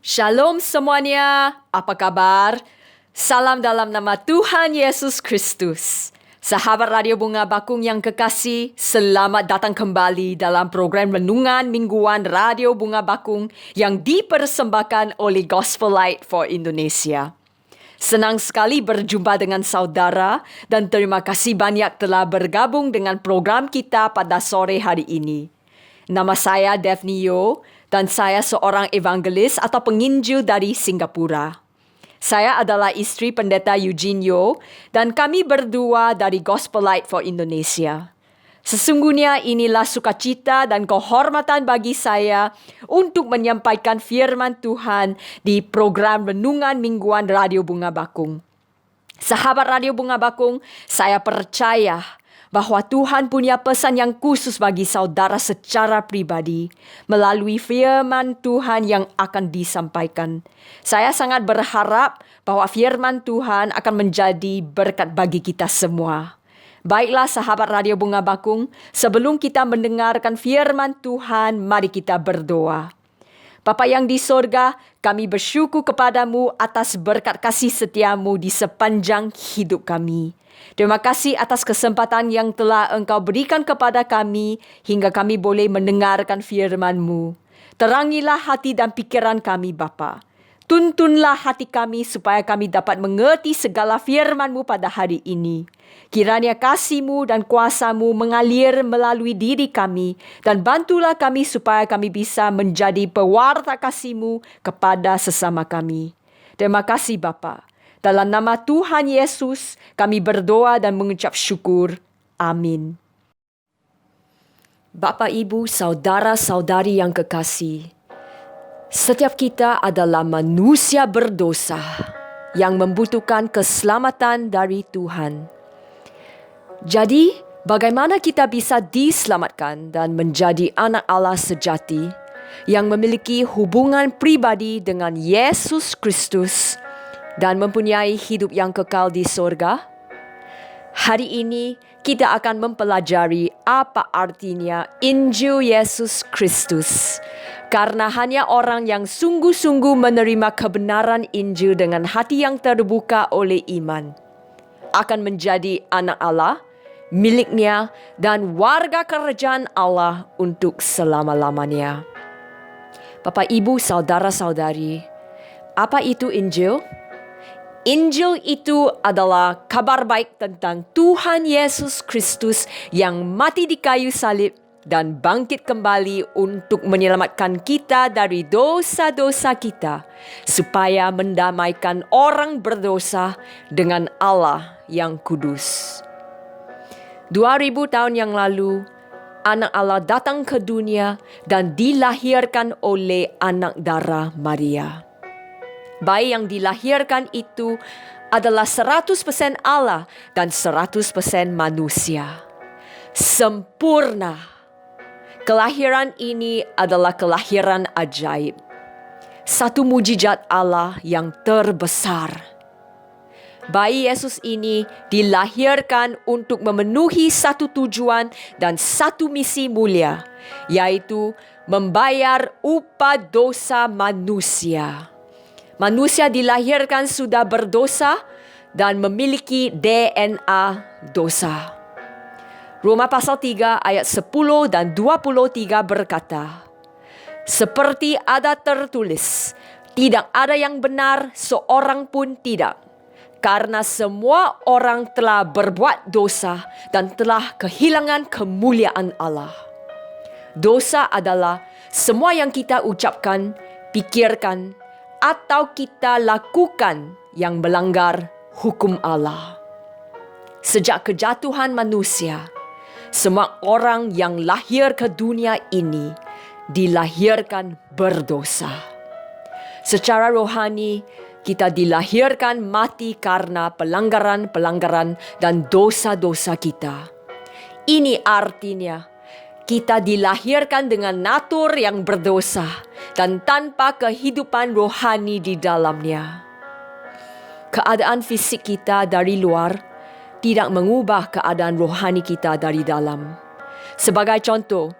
Shalom semuanya, apa kabar? Salam dalam nama Tuhan Yesus Kristus. Sahabat Radio Bunga Bakung yang kekasih, selamat datang kembali dalam program Renungan Mingguan Radio Bunga Bakung yang dipersembahkan oleh Gospel Light for Indonesia. Senang sekali berjumpa dengan saudara dan terima kasih banyak telah bergabung dengan program kita pada sore hari ini. Nama saya Daphne Yo dan saya seorang evangelis atau penginjil dari Singapura. Saya adalah istri pendeta Eugene Yo dan kami berdua dari Gospel Light for Indonesia. Sesungguhnya inilah sukacita dan kehormatan bagi saya untuk menyampaikan firman Tuhan di program Renungan Mingguan Radio Bunga Bakung. Sahabat Radio Bunga Bakung, saya percaya bahwa Tuhan punya pesan yang khusus bagi saudara secara pribadi melalui firman Tuhan yang akan disampaikan. Saya sangat berharap bahwa firman Tuhan akan menjadi berkat bagi kita semua. Baiklah sahabat Radio Bunga Bakung, sebelum kita mendengarkan firman Tuhan, mari kita berdoa. Bapa yang di sorga, kami bersyukur kepadamu atas berkat kasih setiamu di sepanjang hidup kami. Terima kasih atas kesempatan yang telah Engkau berikan kepada kami hingga kami boleh mendengarkan firman-Mu. Terangilah hati dan pikiran kami, Bapa. Tuntunlah hati kami supaya kami dapat mengerti segala firman-Mu pada hari ini. Kiranya kasih-Mu dan kuasa-Mu mengalir melalui diri kami dan bantulah kami supaya kami bisa menjadi pewarta kasih-Mu kepada sesama kami. Terima kasih, Bapa. Dalam nama Tuhan Yesus, kami berdoa dan mengucap syukur. Amin. Bapa, Ibu, saudara-saudari yang kekasih, setiap kita adalah manusia berdosa yang membutuhkan keselamatan dari Tuhan. Jadi, bagaimana kita bisa diselamatkan dan menjadi anak Allah sejati yang memiliki hubungan pribadi dengan Yesus Kristus dan mempunyai hidup yang kekal di sorga? Hari ini kita akan mempelajari apa artinya Injil Yesus Kristus. Karena hanya orang yang sungguh-sungguh menerima kebenaran Injil dengan hati yang terbuka oleh iman akan menjadi anak Allah, miliknya dan warga kerajaan Allah untuk selama-lamanya. Bapak, Ibu, saudara-saudari, apa itu Injil? Injil itu adalah kabar baik tentang Tuhan Yesus Kristus yang mati di kayu salib dan bangkit kembali untuk menyelamatkan kita dari dosa-dosa kita, supaya mendamaikan orang berdosa dengan Allah yang kudus. 2000 tahun yang lalu, anak Allah datang ke dunia dan dilahirkan oleh anak darah Maria. Bayi yang dilahirkan itu adalah 100% Allah dan 100% manusia. Sempurna. Kelahiran ini adalah kelahiran ajaib. Satu mujizat Allah yang terbesar. Bayi Yesus ini dilahirkan untuk memenuhi satu tujuan dan satu misi mulia, yaitu membayar upah dosa manusia. Manusia dilahirkan sudah berdosa dan memiliki DNA dosa. Roma pasal 3 ayat 10 dan 23 berkata, seperti ada tertulis, tidak ada yang benar seorang pun tidak. Karena semua orang telah berbuat dosa dan telah kehilangan kemuliaan Allah. Dosa adalah semua yang kita ucapkan, pikirkan, atau kita lakukan yang melanggar hukum Allah. Sejak kejatuhan manusia, semua orang yang lahir ke dunia ini dilahirkan berdosa. Secara rohani, kita dilahirkan mati karena pelanggaran-pelanggaran dan dosa-dosa kita. Ini artinya kita dilahirkan dengan natur yang berdosa dan tanpa kehidupan rohani di dalamnya. Keadaan fisik kita dari luar tidak mengubah keadaan rohani kita dari dalam. Sebagai contoh,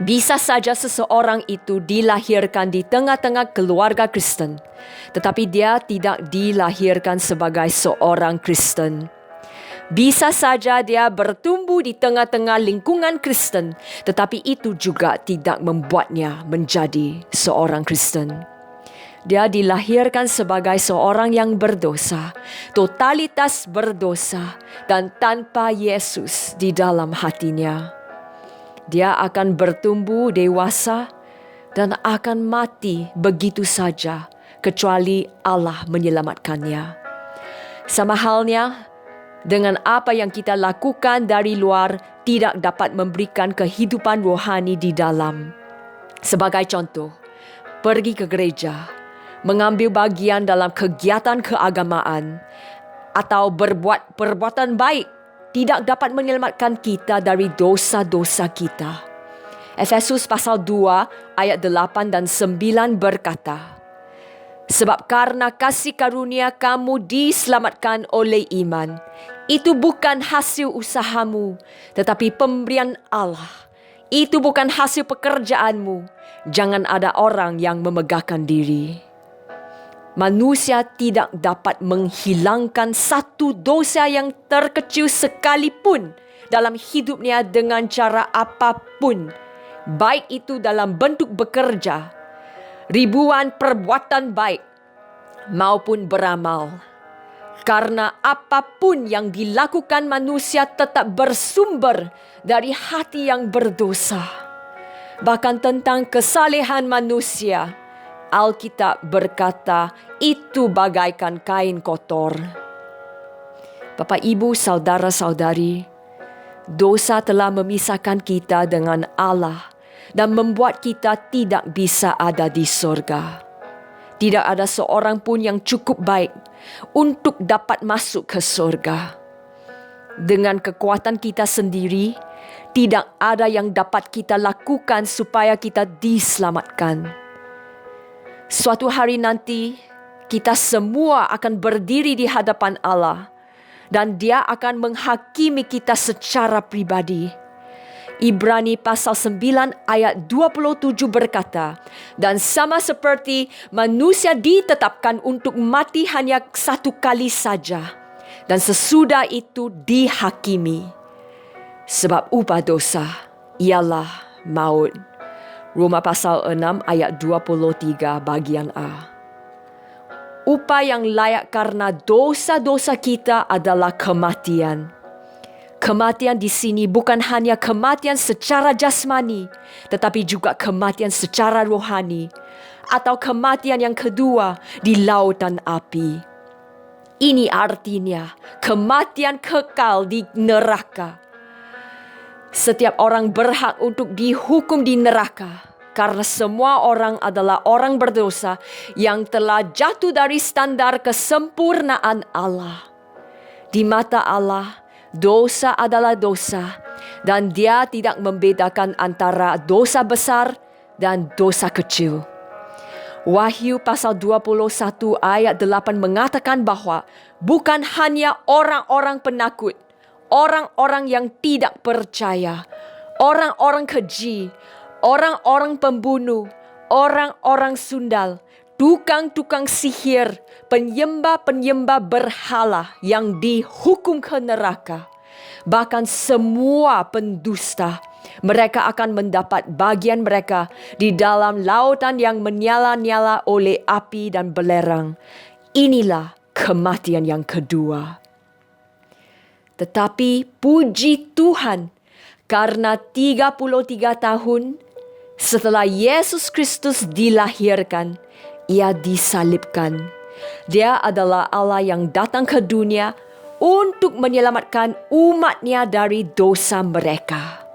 Bisa saja seseorang itu dilahirkan di tengah-tengah keluarga Kristen, tetapi dia tidak dilahirkan sebagai seorang Kristen. Bisa saja dia bertumbuh di tengah-tengah lingkungan Kristen, tetapi itu juga tidak membuatnya menjadi seorang Kristen. Dia dilahirkan sebagai seorang yang berdosa, totalitas berdosa, dan tanpa Yesus di dalam hatinya. Dia akan bertumbuh dewasa dan akan mati begitu saja, kecuali Allah menyelamatkannya. Sama halnya dengan apa yang kita lakukan dari luar tidak dapat memberikan kehidupan rohani di dalam. Sebagai contoh, pergi ke gereja, mengambil bagian dalam kegiatan keagamaan, atau berbuat perbuatan baik tidak dapat menyelamatkan kita dari dosa-dosa kita. Efesus pasal 2 ayat 8 dan 9 berkata, sebab karena kasih karunia kamu diselamatkan oleh iman. Itu bukan hasil usahamu, tetapi pemberian Allah. Itu bukan hasil pekerjaanmu. Jangan ada orang yang memegahkan diri. Manusia tidak dapat menghilangkan satu dosa yang terkecil sekalipun dalam hidupnya dengan cara apapun, baik itu dalam bentuk bekerja, ribuan perbuatan baik, maupun beramal. Karena apapun yang dilakukan manusia tetap bersumber dari hati yang berdosa. Bahkan tentang kesalehan manusia, Alkitab berkata, itu bagaikan kain kotor. Bapak, Ibu, saudara-saudari, dosa telah memisahkan kita dengan Allah dan membuat kita tidak bisa ada di sorga. Tidak ada seorang pun yang cukup baik untuk dapat masuk ke sorga. Dengan kekuatan kita sendiri, tidak ada yang dapat kita lakukan supaya kita diselamatkan. Suatu hari nanti, kita semua akan berdiri di hadapan Allah dan Dia akan menghakimi kita secara pribadi. Ibrani pasal 9 ayat 27 berkata, dan sama seperti manusia ditetapkan untuk mati hanya satu kali saja, dan sesudah itu dihakimi. Sebab upah dosa ialah maut. Roma pasal 6 ayat 23 bagian A. Upah yang layak karena dosa-dosa kita adalah kematian. Kematian di sini bukan hanya kematian secara jasmani, tetapi juga kematian secara rohani, atau kematian yang kedua di lautan api. Ini artinya kematian kekal di neraka. Setiap orang berhak untuk dihukum di neraka karena semua orang adalah orang berdosa yang telah jatuh dari standar kesempurnaan Allah. Di mata Allah, dosa adalah dosa dan Dia tidak membedakan antara dosa besar dan dosa kecil. Wahyu pasal 21 ayat 8 mengatakan bahwa bukan hanya orang-orang penakut, orang-orang yang tidak percaya, orang-orang keji, orang-orang pembunuh, orang-orang sundal, tukang-tukang sihir, penyembah-penyembah berhala yang dihukum ke neraka. Bahkan semua pendusta, mereka akan mendapat bagian mereka di dalam lautan yang menyala-nyala oleh api dan belerang. Inilah kematian yang kedua. Tetapi puji Tuhan, karena 33 tahun setelah Yesus Kristus dilahirkan, Ia disalibkan. Dia adalah Allah yang datang ke dunia untuk menyelamatkan umat-Nya dari dosa mereka.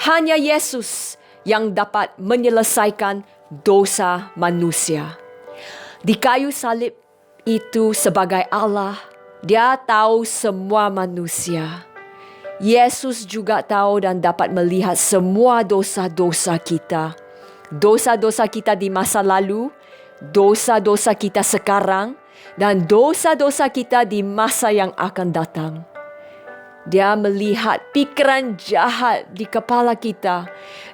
Hanya Yesus yang dapat menyelesaikan dosa manusia. Di kayu salib itu sebagai Allah, Dia tahu semua manusia. Yesus juga tahu dan dapat melihat semua dosa-dosa kita. Dosa-dosa kita di masa lalu, dosa-dosa kita sekarang, dan dosa-dosa kita di masa yang akan datang. Dia melihat pikiran jahat di kepala kita,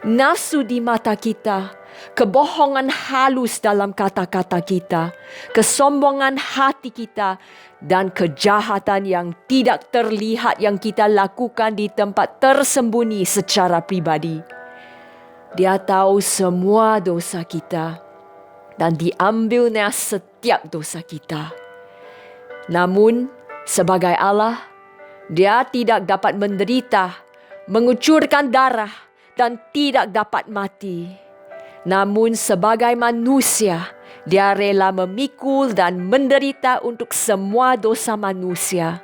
nafsu di mata kita, kebohongan halus dalam kata-kata kita, kesombongan hati kita, dan kejahatan yang tidak terlihat yang kita lakukan di tempat tersembunyi secara pribadi. Dia tahu semua dosa kita dan diambilnya setiap dosa kita. Namun, sebagai Allah, Dia tidak dapat menderita, mengucurkan darah, dan tidak dapat mati. Namun sebagai manusia, Dia rela memikul dan menderita untuk semua dosa manusia.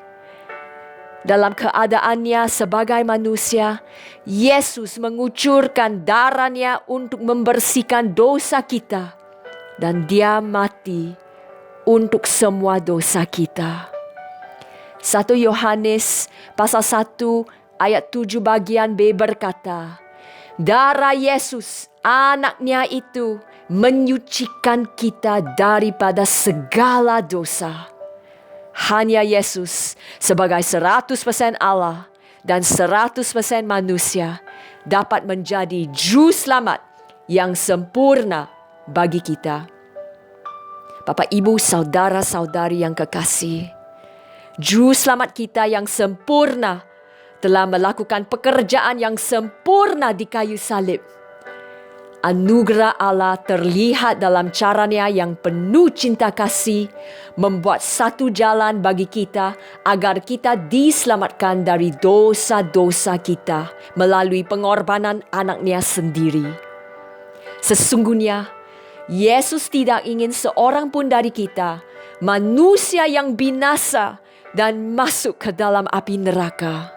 Dalam keadaannya sebagai manusia, Yesus mengucurkan darahnya untuk membersihkan dosa kita. Dan Dia mati untuk semua dosa kita. 1 Yohanes pasal 1 ayat 7 bagian B berkata, darah Yesus anaknya itu menyucikan kita daripada segala dosa. Hanya Yesus sebagai 100% Allah dan 100% manusia dapat menjadi juru selamat yang sempurna bagi kita. Bapak, Ibu, saudara-saudari yang kekasih, Juru selamat kita yang sempurna telah melakukan pekerjaan yang sempurna di kayu salib. Anugerah Allah terlihat dalam caranya yang penuh cinta kasih, membuat satu jalan bagi kita agar kita diselamatkan dari dosa-dosa kita melalui pengorbanan anaknya sendiri. Sesungguhnya, Yesus tidak ingin seorang pun dari kita, manusia yang binasa, dan masuk ke dalam api neraka.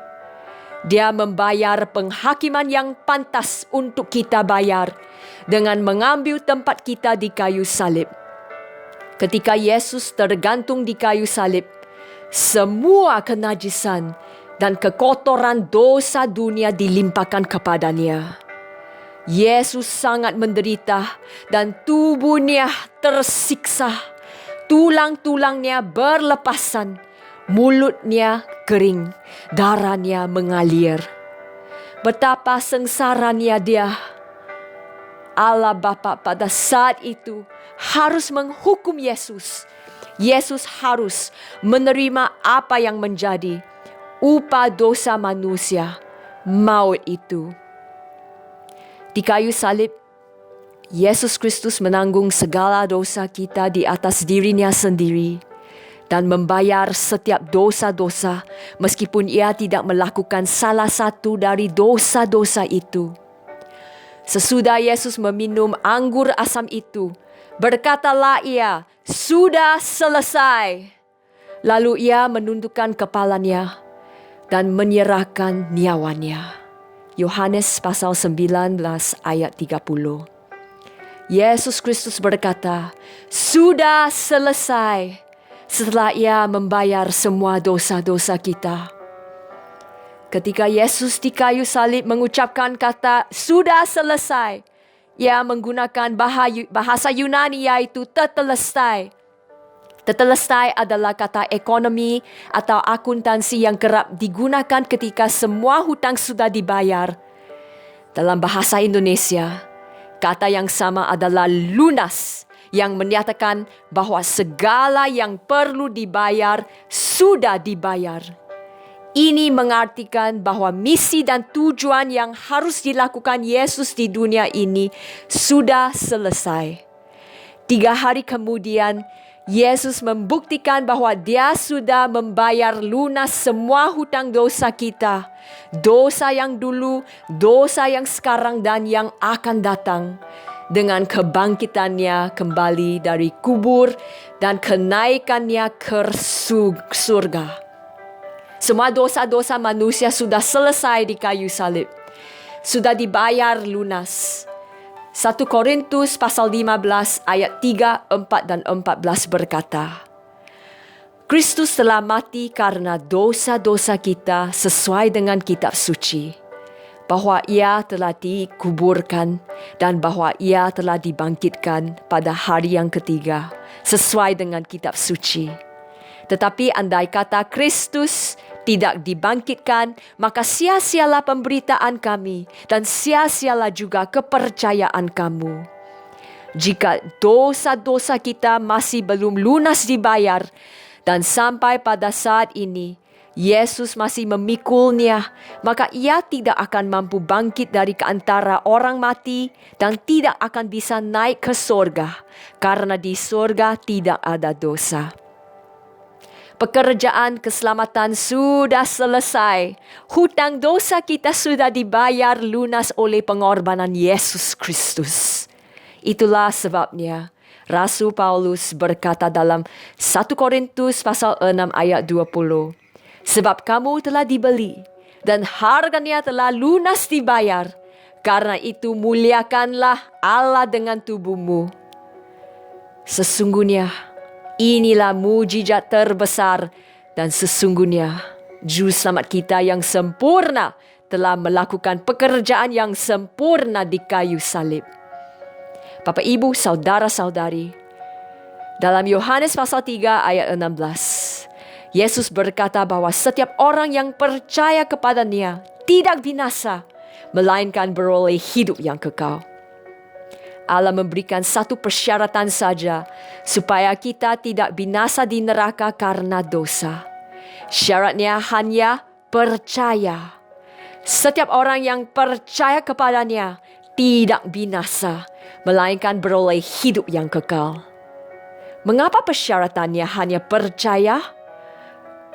Dia membayar penghakiman yang pantas untuk kita bayar dengan mengambil tempat kita di kayu salib. Ketika Yesus tergantung di kayu salib, semua kenajisan dan kekotoran dosa dunia dilimpahkan kepadanya. Yesus sangat menderita dan tubuhnya tersiksa. Tulang-tulangnya berlepasan, mulutnya kering, darahnya mengalir. Betapa sengsaranya dia. Allah Bapa pada saat itu harus menghukum Yesus. Yesus harus menerima apa yang menjadi upah dosa manusia, maut itu. Di kayu salib, Yesus Kristus menanggung segala dosa kita di atas dirinya sendiri dan membayar setiap dosa-dosa meskipun ia tidak melakukan salah satu dari dosa-dosa itu. Sesudah Yesus meminum anggur asam itu, berkatalah ia, "Sudah selesai." Lalu ia menundukkan kepalanya dan menyerahkan nyawanya. Yohanes pasal 19 ayat 30. Yesus Kristus berkata, "Sudah selesai," setelah ia membayar semua dosa-dosa kita. Ketika Yesus di kayu salib mengucapkan kata "sudah selesai", ia menggunakan bahasa Yunani yaitu tetelestai. Tetelestai adalah kata ekonomi atau akuntansi yang kerap digunakan ketika semua hutang sudah dibayar. Dalam bahasa Indonesia, kata yang sama adalah lunas, yang menyatakan bahwa segala yang perlu dibayar sudah dibayar. Ini mengartikan bahwa misi dan tujuan yang harus dilakukan Yesus di dunia ini sudah selesai. 3 hari kemudian, Yesus membuktikan bahwa Dia sudah membayar lunas semua hutang dosa kita. Dosa yang dulu, dosa yang sekarang, dan yang akan datang. Dengan kebangkitannya kembali dari kubur dan kenaikannya ke surga. Semua dosa-dosa manusia sudah selesai di kayu salib. Sudah dibayar lunas. 1 Korintus pasal 15 ayat 3, 4 dan 14 berkata, Kristus telah mati karena dosa-dosa kita sesuai dengan kitab suci, bahwa ia telah dikuburkan dan bahwa ia telah dibangkitkan pada hari yang ketiga sesuai dengan kitab suci. Tetapi andai kata Kristus tidak dibangkitkan, maka sia-sialah pemberitaan kami dan sia-sialah juga kepercayaan kamu. Jika dosa-dosa kita masih belum lunas dibayar dan sampai pada saat ini Yesus masih memikulnya, maka ia tidak akan mampu bangkit dari antara orang mati dan tidak akan bisa naik ke sorga, karena di sorga tidak ada dosa. Pekerjaan keselamatan sudah selesai. Hutang dosa kita sudah dibayar lunas oleh pengorbanan Yesus Kristus. Itulah sebabnya Rasul Paulus berkata dalam 1 Korintus pasal 6 ayat 20. Sebab kamu telah dibeli dan harganya telah lunas dibayar. Karena itu muliakanlah Allah dengan tubuhmu. Sesungguhnya inilah mujizat terbesar dan sesungguhnya Juru Selamat kita yang sempurna telah melakukan pekerjaan yang sempurna di kayu salib. Bapak, Ibu, saudara-saudari, dalam Yohanes pasal 3 ayat 16, Yesus berkata bahwa setiap orang yang percaya kepadanya tidak binasa, melainkan beroleh hidup yang kekal. Allah memberikan satu persyaratan saja supaya kita tidak binasa di neraka karena dosa. Syaratnya hanya percaya. Setiap orang yang percaya kepadanya tidak binasa, melainkan beroleh hidup yang kekal. Mengapa persyaratannya hanya percaya?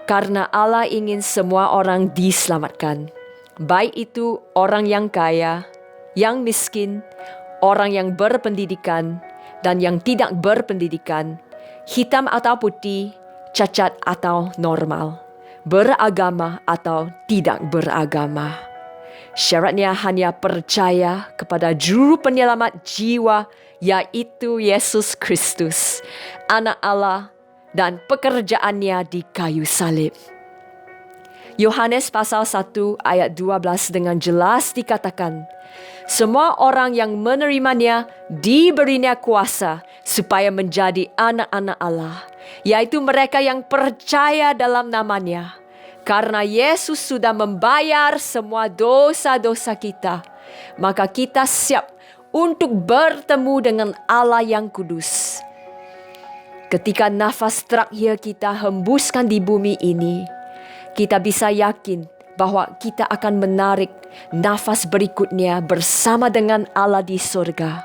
Karena Allah ingin semua orang diselamatkan. Baik itu orang yang kaya, yang miskin, orang yang berpendidikan, dan yang tidak berpendidikan, hitam atau putih, cacat atau normal, beragama atau tidak beragama. Syaratnya hanya percaya kepada Juru Penyelamat jiwa, yaitu Yesus Kristus, Anak Allah, dan pekerjaannya di kayu salib. Yohanes pasal 1 ayat 12 dengan jelas dikatakan, semua orang yang menerimanya diberinya kuasa supaya menjadi anak-anak Allah, yaitu mereka yang percaya dalam namanya. Karena Yesus sudah membayar semua dosa-dosa kita, maka kita siap untuk bertemu dengan Allah yang kudus. Ketika nafas terakhir kita hembuskan di bumi ini, kita bisa yakin bahwa kita akan menarik nafas berikutnya bersama dengan Allah di surga.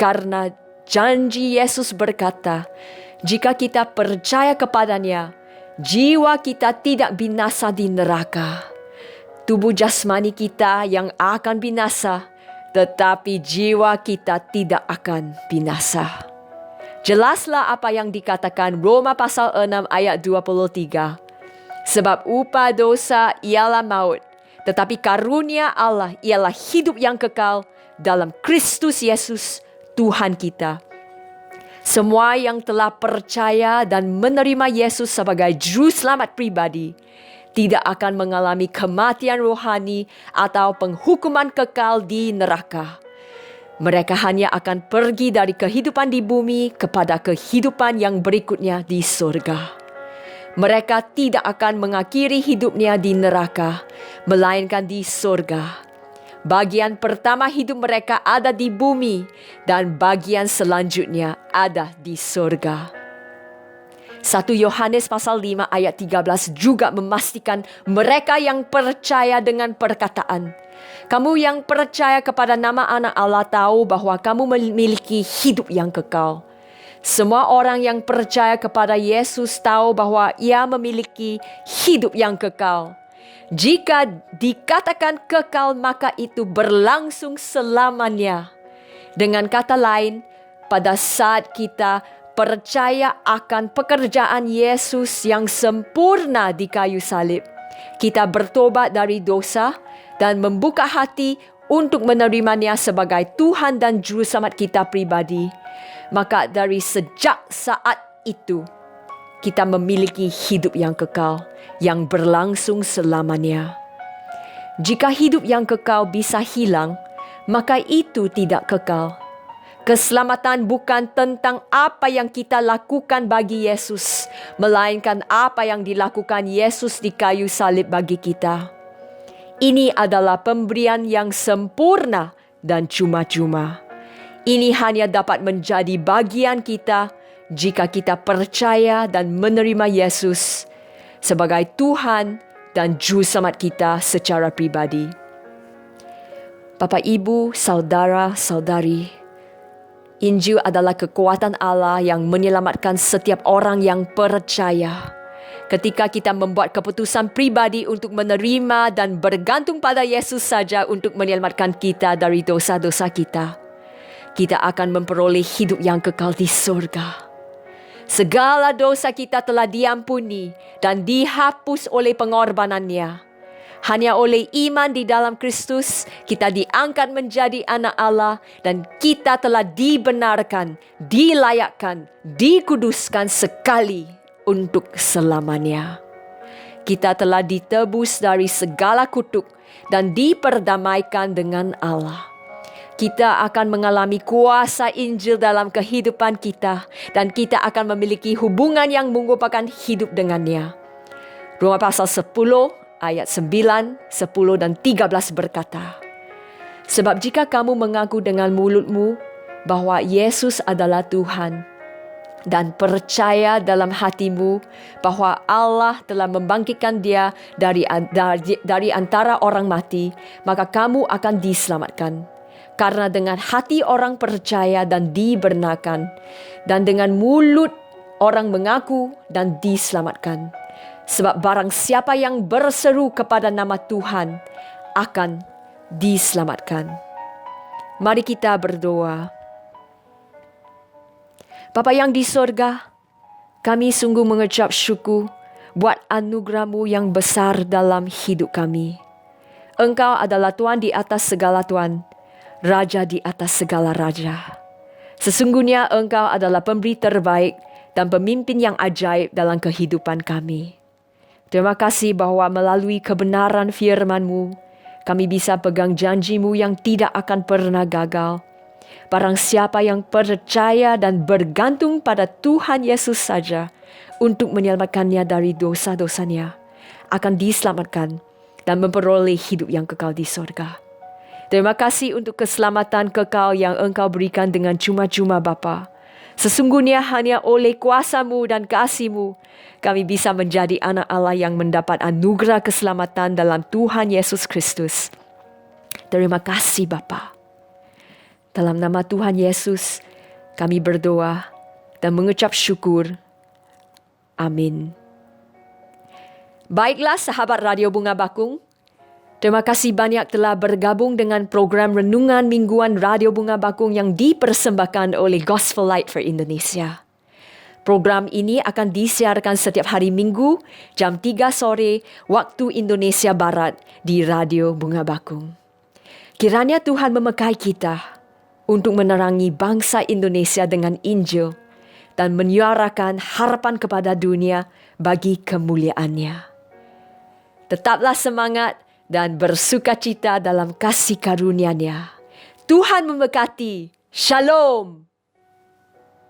Karena janji Yesus berkata, jika kita percaya kepadanya, jiwa kita tidak binasa di neraka. Tubuh jasmani kita yang akan binasa, tetapi jiwa kita tidak akan binasa. Jelaslah apa yang dikatakan Roma pasal 6 ayat 23. Sebab upah dosa ialah maut, tetapi karunia Allah ialah hidup yang kekal dalam Kristus Yesus Tuhan kita. Semua yang telah percaya dan menerima Yesus sebagai Juru Selamat pribadi tidak akan mengalami kematian rohani atau penghukuman kekal di neraka. Mereka hanya akan pergi dari kehidupan di bumi kepada kehidupan yang berikutnya di surga. Mereka tidak akan mengakhiri hidupnya di neraka, melainkan di surga. Bagian pertama hidup mereka ada di bumi dan bagian selanjutnya ada di surga. 1 Yohanes pasal 5 ayat 13 juga memastikan mereka yang percaya dengan perkataan, kamu yang percaya kepada nama anak Allah tahu bahwa kamu memiliki hidup yang kekal. Semua orang yang percaya kepada Yesus tahu bahwa ia memiliki hidup yang kekal. Jika dikatakan kekal, maka itu berlangsung selamanya. Dengan kata lain, pada saat kita percaya akan pekerjaan Yesus yang sempurna di kayu salib, kita bertobat dari dosa dan membuka hati untuk menerimanya sebagai Tuhan dan Juru Selamat kita pribadi. Maka dari sejak saat itu, kita memiliki hidup yang kekal, yang berlangsung selamanya. Jika hidup yang kekal bisa hilang, maka itu tidak kekal. Keselamatan bukan tentang apa yang kita lakukan bagi Yesus, melainkan apa yang dilakukan Yesus di kayu salib bagi kita. Ini adalah pemberian yang sempurna dan cuma-cuma. Ini hanya dapat menjadi bagian kita jika kita percaya dan menerima Yesus sebagai Tuhan dan Juru Selamat kita secara pribadi. Bapak, Ibu, saudara, saudari, Injil adalah kekuatan Allah yang menyelamatkan setiap orang yang percaya. Ketika kita membuat keputusan pribadi untuk menerima dan bergantung pada Yesus saja untuk menyelamatkan kita dari dosa-dosa kita, kita akan memperoleh hidup yang kekal di surga. Segala dosa kita telah diampuni dan dihapus oleh pengorbanannya. Hanya oleh iman di dalam Kristus, kita diangkat menjadi anak Allah dan kita telah dibenarkan, dilayakkan, dikuduskan sekali untuk selamanya. Kita telah ditebus dari segala kutuk dan diperdamaikan dengan Allah. Kita akan mengalami kuasa Injil dalam kehidupan kita dan kita akan memiliki hubungan yang merupakan hidup dengannya. Roma pasal 10 ayat 9, 10 dan 13 berkata, sebab jika kamu mengaku dengan mulutmu bahwa Yesus adalah Tuhan dan percaya dalam hatimu bahwa Allah telah membangkitkan dia dari antara orang mati, maka kamu akan diselamatkan. Karena dengan hati orang percaya dan dibenarkan, dan dengan mulut orang mengaku dan diselamatkan. Sebab barang siapa yang berseru kepada nama Tuhan akan diselamatkan. Mari kita berdoa. Bapa yang di sorga, kami sungguh mengucap syukur buat anugerah-Mu yang besar dalam hidup kami. Engkau adalah Tuhan di atas segala Tuhan, Raja di atas segala Raja. Sesungguhnya Engkau adalah pemberi terbaik dan pemimpin yang ajaib dalam kehidupan kami. Terima kasih bahwa melalui kebenaran firman-Mu, kami bisa pegang janji-Mu yang tidak akan pernah gagal. Barang siapa yang percaya dan bergantung pada Tuhan Yesus saja untuk menyelamatkannya dari dosa-dosanya, akan diselamatkan dan memperoleh hidup yang kekal di sorga. Terima kasih untuk keselamatan kekal yang Engkau berikan dengan cuma-cuma Bapa. Sesungguhnya hanya oleh kuasa-Mu dan kasih-Mu, kami bisa menjadi anak Allah yang mendapat anugerah keselamatan dalam Tuhan Yesus Kristus. Terima kasih Bapa. Dalam nama Tuhan Yesus, kami berdoa dan mengucap syukur. Amin. Baiklah sahabat Radio Bunga Bakung, terima kasih banyak telah bergabung dengan program Renungan Mingguan Radio Bunga Bakung yang dipersembahkan oleh Gospel Light for Indonesia. Program ini akan disiarkan setiap hari Minggu jam 3 sore waktu Indonesia Barat di Radio Bunga Bakung. Kiranya Tuhan memberkati kita untuk menerangi bangsa Indonesia dengan Injil dan menyuarakan harapan kepada dunia bagi kemuliaan-Nya. Tetaplah semangat dan bersukacita dalam kasih karunia-Nya. Tuhan memberkati. Shalom.